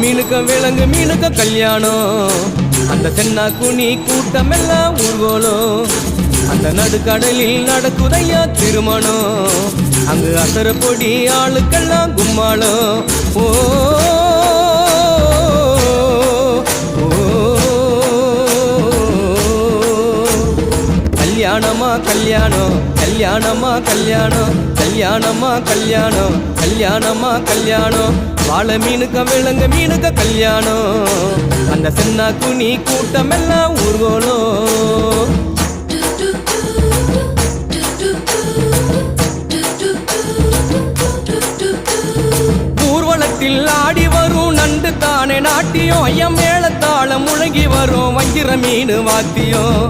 மீனுக்க விலங்கு மீனுக்க கல்யாணம் அந்த தென்னா குனி கூட்டமெல்லாம் ஊர்வலம் அந்த நடுக்கடலில் நடக்குதையா திருமணம் அங்கு அசர பொடி ஆளுக்கெல்லாம் கும்மாளம் ஓ கல்யாணமா கல்யாணம் கல்யாணமா கல்யாணம் கல்யாணமா கல்யாணம் கல்யாணமா கல்யாணம் வாழை மீனுக்க விலங்கு மீனுக்க கல்யாணம் அந்த தென்னா குனி கூட்டமெல்லாம் ஊர்வலம் ஊர்வலத்தில் ஆடி வரும் நண்டு தானே நாட்டியம் ஐயம் மேளத்தாளம் முழங்கி வரும் வஞ்சிர மீன் வாத்தியம்